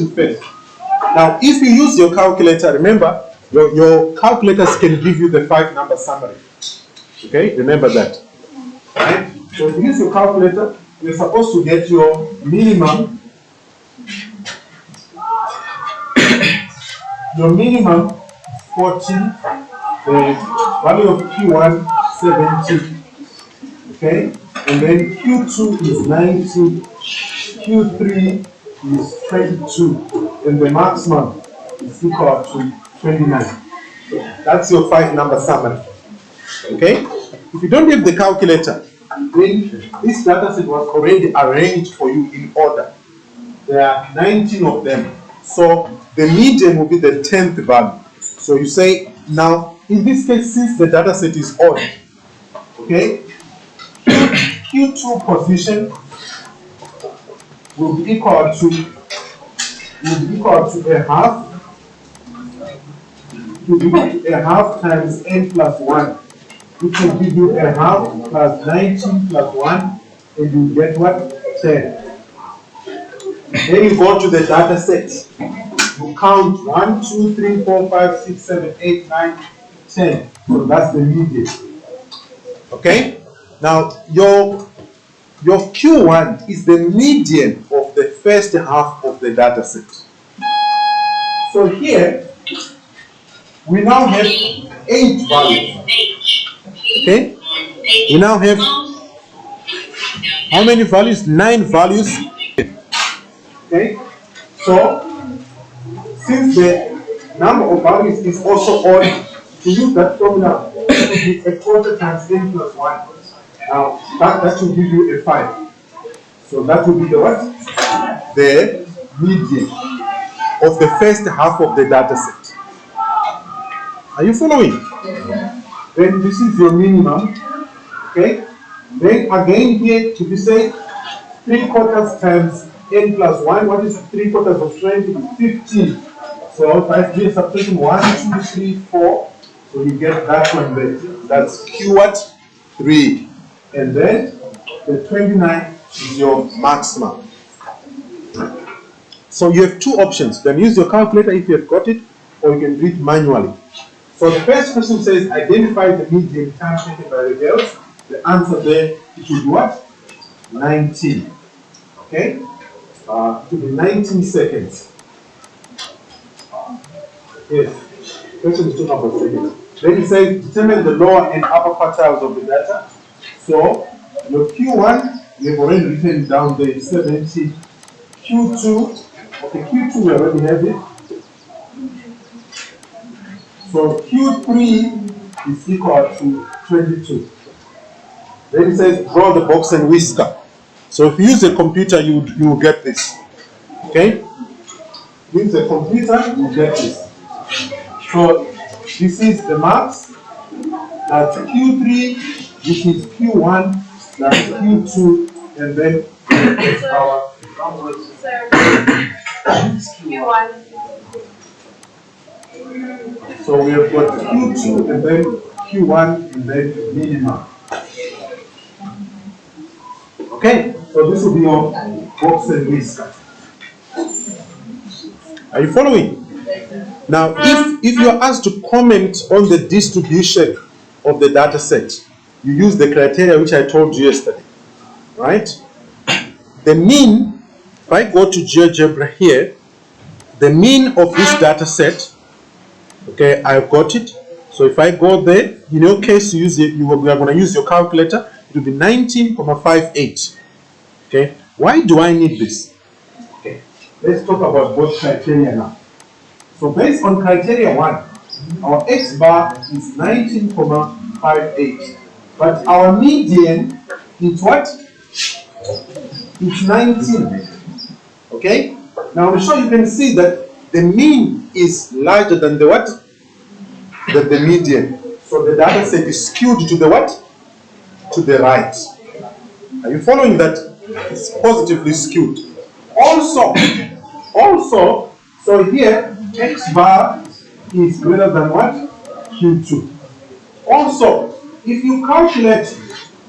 first. Now, if you use your calculator, remember, your calculators can give you the 5-number summary. Okay, remember that. Right? So if you use your calculator, you're supposed to get your minimum 40, the value of Q1 70, okay, and then Q2 is 90, Q3 is 22, and the maximum is equal to 29. So that's your 5-number summary. Okay, if you don't have the calculator, then this data set was already arranged for you in order. There are 19 of them. So the median will be the 10th value. So you say, now, in this case, since the data set is odd, okay, Q2 position will be equal to a half. To be a half times n plus 1, which will give you a half plus 19 plus 1, and you get what? 10. Then you go to the data set. You count 1, 2, 3, 4, 5, 6, 7, 8, 9, 10. So that's the median. Okay? Now your Q1 is the median of the first half of the data set. So here we now have 8 values. Okay? We now have how many values? 9 values. Okay? So since the number of values is also odd, to use that formula, it will be a quarter times n plus 1. Now that will give you a 5. So that will be the what? The median of the first half of the data set. Are you following? Then this is your minimum. Okay? Then again here to be said, 3/4 times n plus 1. What is 3/4 of 20? 15. So if I do subtraction 1, 2, 3, 4, so you get that one there. That's Q what? 3. And then the 29 is your maximum. So you have 2 options. You can use your calculator if you have got it, or you can do it manually. So the first question says identify the median time taken by the girls. The answer there, it will be what? 19. Okay? It will be 19 seconds. Yes. Question is 2 number seconds. Then it says determine the lower and upper quartiles of the data. So your Q1, we have already written down there 70. Q2, okay, Q2 we already have it. So Q3 is equal to 22. Then it says draw the box and whisker. So if you use a computer, you will get this. Okay? Use a computer, you get this. So this is the max. That's Q3, this is Q1, that's Q2, and then our Q1. So we have got Q2 and then Q1 and then minimum. Okay, so this will be your box and whisker. Are you following? Now, if you are asked to comment on the distribution of the data set, you use the criteria which I told you yesterday, right? The mean, if I go to GeoGebra here, the mean of this data set, okay, I've got it. So if I go there, in your case, we are going to use your calculator. It will be 19.58. Okay, why do I need this? Okay, let's talk about both criteria now. So based on criteria 1, our X bar is 19.58. But our median is what? It's 19. Okay? Now I'm sure you can see that the mean is larger than the what? Than the median. So the data set is skewed to the what? To the right. Are you following that? It's positively skewed. Also, so here X bar is greater than what? Q2. Also, if you calculate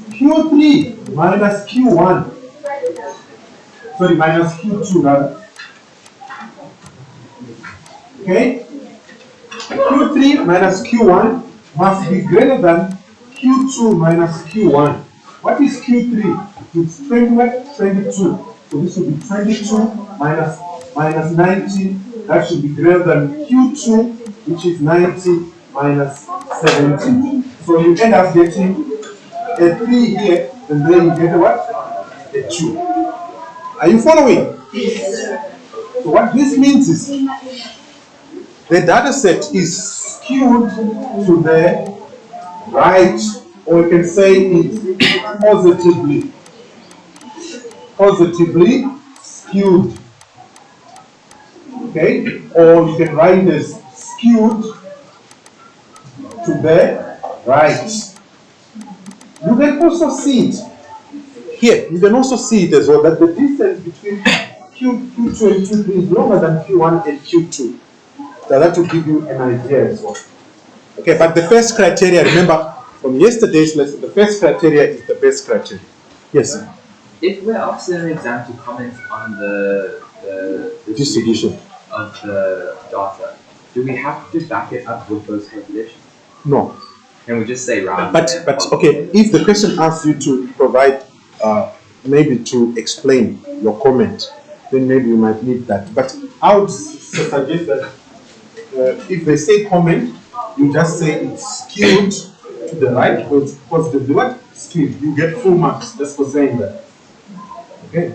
Q3 minus Q1, sorry, minus Q2 rather, Okay? Q3 minus Q1 must be greater than Q2 minus Q1. What is Q3? It's 22. So this will be 22 minus 19. That should be greater than Q2, which is 90 minus 17. So you end up getting a 3 here, and then you get a what? A 2. Are you following? So what this means is the data set is skewed to the right, or you can say it's positively skewed. Okay? Or you can write as skewed to the right. You can also see it here. You can also see it as well, that the distance between Q2 and Q3 is longer than Q1 and Q2. So that will give you an idea as well. Okay, but the first criteria, remember from yesterday's lesson, the first criteria is the best criteria. Yes, sir. If we're asked in an exam to comment on the Distribution of the data, do we have to back it up with those calculations? No. Can we just say round? But okay, if the question asks you to provide, maybe to explain your comment, then maybe you might need that. But I would suggest that if they say comment, you just say it's skewed to the right, because the what? Skewed. You get full marks just for saying that. Okay.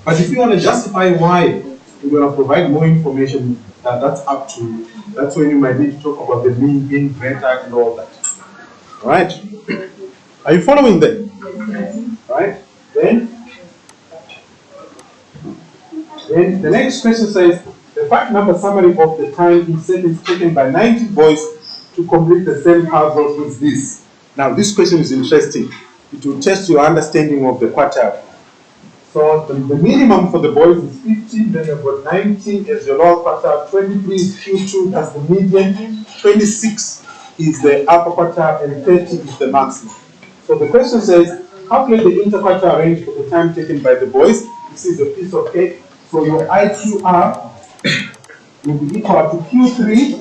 But if you want to justify why you're going to provide more information, that's up to you. That's when you might need to talk about the mean being greater and all that. All right? Are you following them? Right? Then the next question says, the fact number summary of the time in seconds taken by 90 boys to complete the same puzzle is this. Now, this question is interesting. It will test your understanding of the quartile. So the minimum for the boys is 15, then you've got 90 as your lower quartile, 23 is Q2 as the median, 26 is the upper quartile, and 30 is the maximum. So the question says, calculate the interquartile range for the time taken by the boys. This is a piece of cake. So your IQR will be equal to Q3,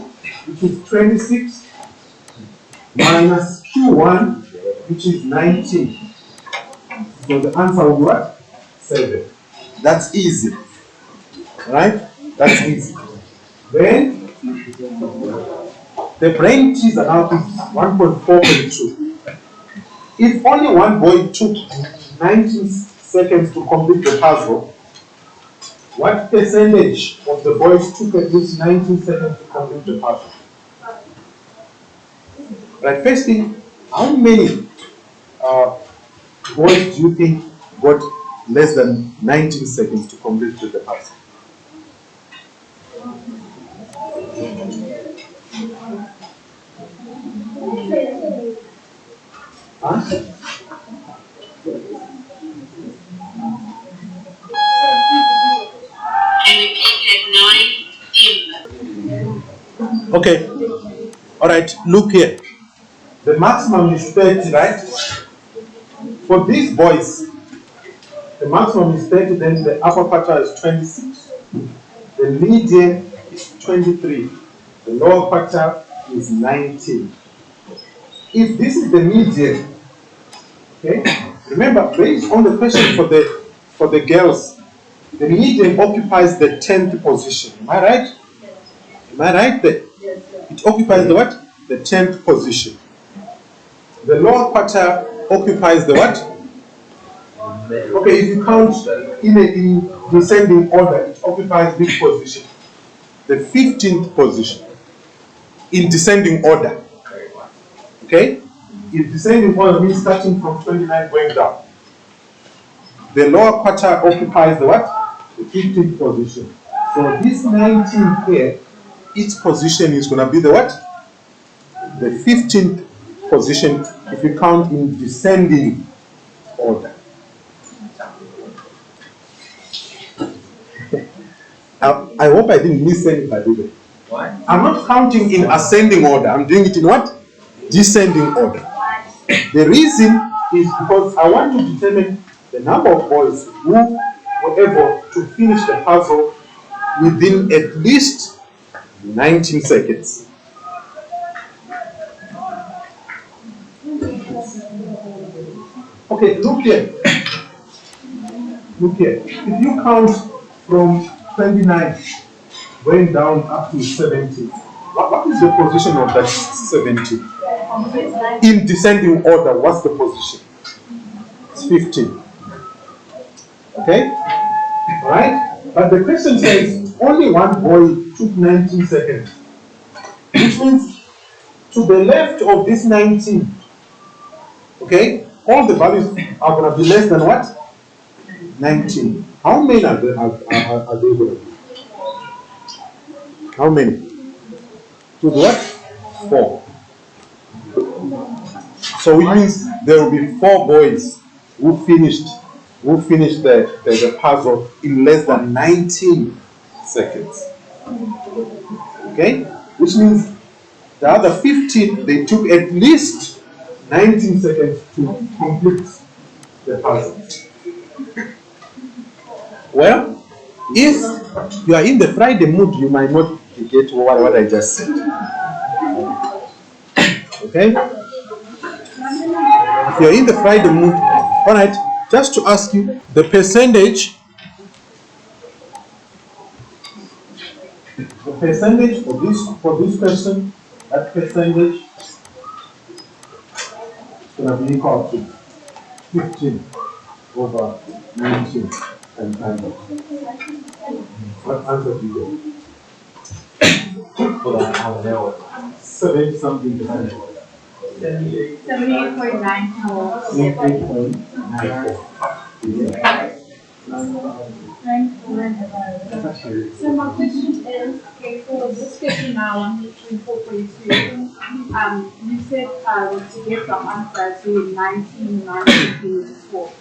which is 26, minus Q1, which is 19. So the answer will be what? 7. That's easy. Right? That's easy. Then the brain teaser now is 1.4.2. If only one boy took 19 seconds to complete the puzzle, what percentage of the boys took at least 19 seconds to complete the puzzle? Right, first thing, how many boys do you think got less than 19 seconds to complete the puzzle? Huh? Okay. All right, look here. The maximum is 30, right? For these boys, the maximum is 30, then the upper quartile is 26. The median is 23. The lower quartile is 19. If this is the median, okay, remember, based on the question for the girls, the median occupies the 10th position. Am I right? Am I right there? It occupies the what? The 10th position. The lower quartile occupies the what? Okay, if you count in descending order, it occupies this position. The 15th position. In descending order. Okay? In descending order means starting from 29 going down. The lower quartile occupies the what? The 15th position. So this 19 here, each position is going to be the what? The 15th position if you count in descending order. I hope I didn't miss anybody. Why? I'm not counting in ascending order. I'm doing it in what? Descending order. The reason is because I want to determine the number of boys who were able to finish the puzzle within at least 19 seconds. Okay, look here. Look here. If you count from 29 going down up to 70, what is the position of that 70? In descending order, what's the position? It's 15. Okay? Alright? But the question says only one boy took 19 seconds. Which means to the left of this 19, okay, all the values are going to be less than what? 19. How many are they going to be? How many? To the what? 4. So it means there will be 4 boys who finished the puzzle in less than 19 seconds. Okay? Which means the other 15, they took at least 19 seconds to complete the puzzle. Well, if you are in the Friday mood, you might not get what I just said. Okay? If you are in the Friday mood, all right, just to ask you, the percentage for this person, that percentage is going to be equal to 15 over 19 and times. What answer do you get? 70 something percent. 78.94. 78.94. So my question is, okay, for this question now on page 4.2, you said to get the answer to 19 minus 15 is 4.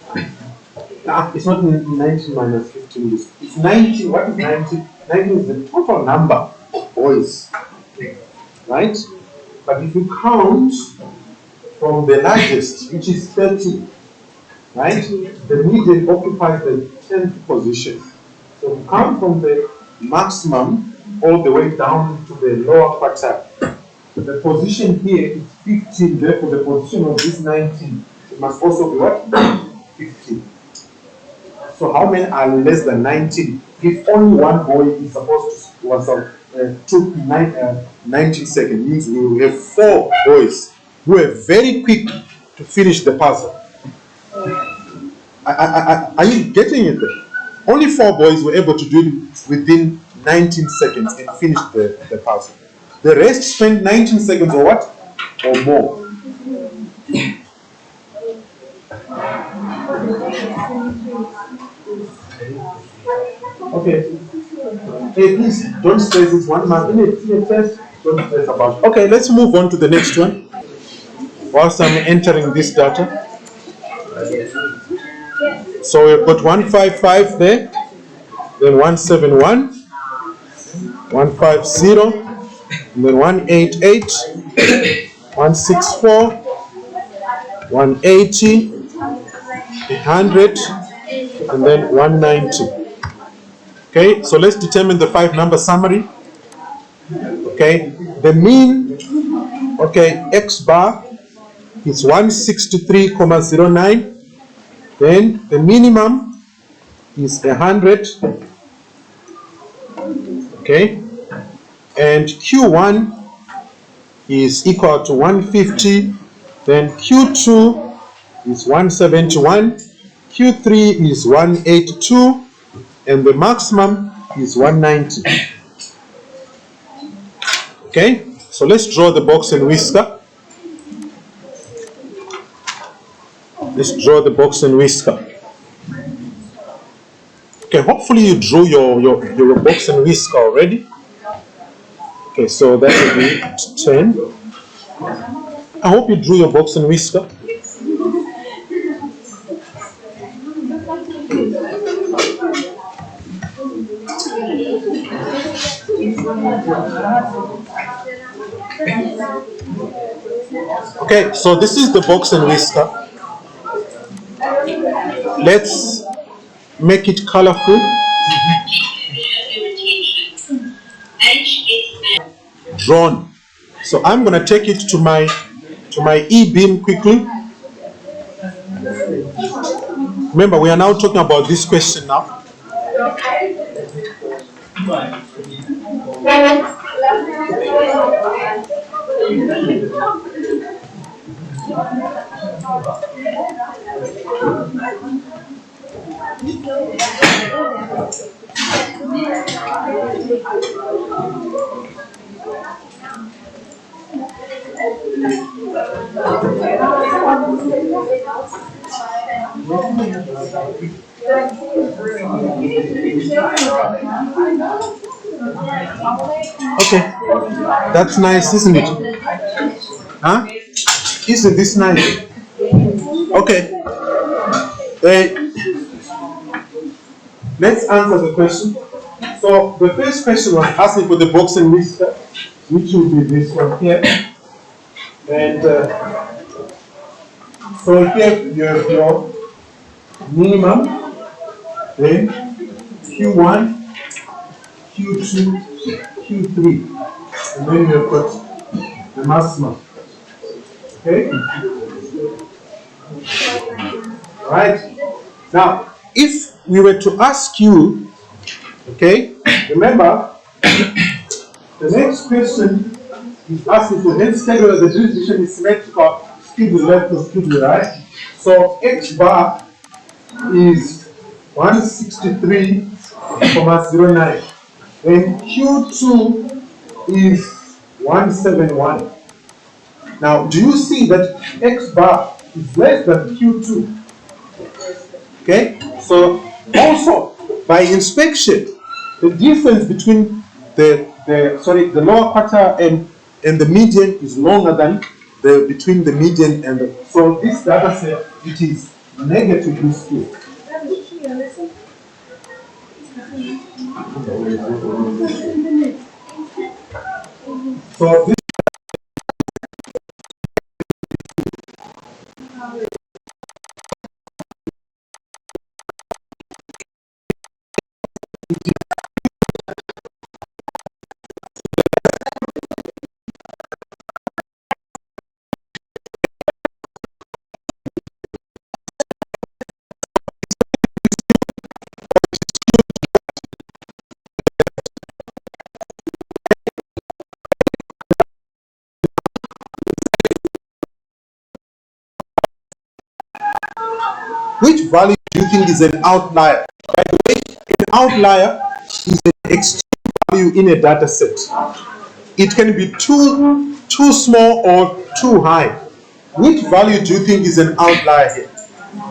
It's not 19 minus 15. It's 90. What is 90? 90 is the total number of boys. Right? But if you count from the largest, which is 30, right? The median occupies the 10th position. So you count from the maximum all the way down to the lower quartile. The position here is 15, therefore the position of this 19 it must also be what? 15. So how many are less than 19? If only one boy is supposed to took 19 seconds, means we will have 4 boys who are very quick to finish the puzzle. Are you getting it there? Only 4 boys were able to do it within 19 seconds and finish the puzzle. The rest spent 19 seconds or what? Or more. Okay. Hey, please don't stress this one mark. In a test, don't stress about it. Okay, let's move on to the next one. Whilst I'm entering this data. So we've got 155 there, then 171, 150, and then 188, 164, 180, 100, and then 190. Okay, so let's determine the 5-number summary. Okay, the mean, okay, X bar is 163.09. Then the minimum is 100. Okay, and Q1 is equal to 150. Then Q2 is 171. Q3 is 182. And the maximum is 190. Okay, so let's draw the box and whisker. Let's draw the box and whisker. Okay, hopefully you drew your box and whisker already. Okay, so that will be 10. I hope you drew your box and whisker. Okay, so this is the box and whisker. Let's make it colorful. drawn. So I'm going to take it to my e-beam quickly. Remember, we are now talking about this question now. Okay, that's nice, isn't it? Huh? Isn't this nice? Okay. Let's answer the question. So the first question was asking for the box and whisker, which will be this one here. And so here you have your minimum, then Q1, Q2, Q3, and then you have got the maximum. Okay? Right? Now, if we were to ask you, okay, remember, the next question is asking for then schedule the distribution is symmetrical, speed with left to speed with right. So X bar is 163.09. Then Q2 is 171. Now, do you see that X bar is less than Q2? Okay, so also by inspection, the difference between the lower quarter and the median is longer than between the median and the, so this data set, it is negatively skewed. So this which value do you think is an outlier? By the way, an outlier is an extreme value in a data set. It can be too small or too high. Which value do you think is an outlier here?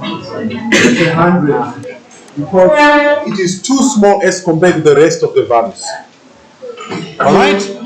100. Because it is too small as compared to the rest of the values. Alright?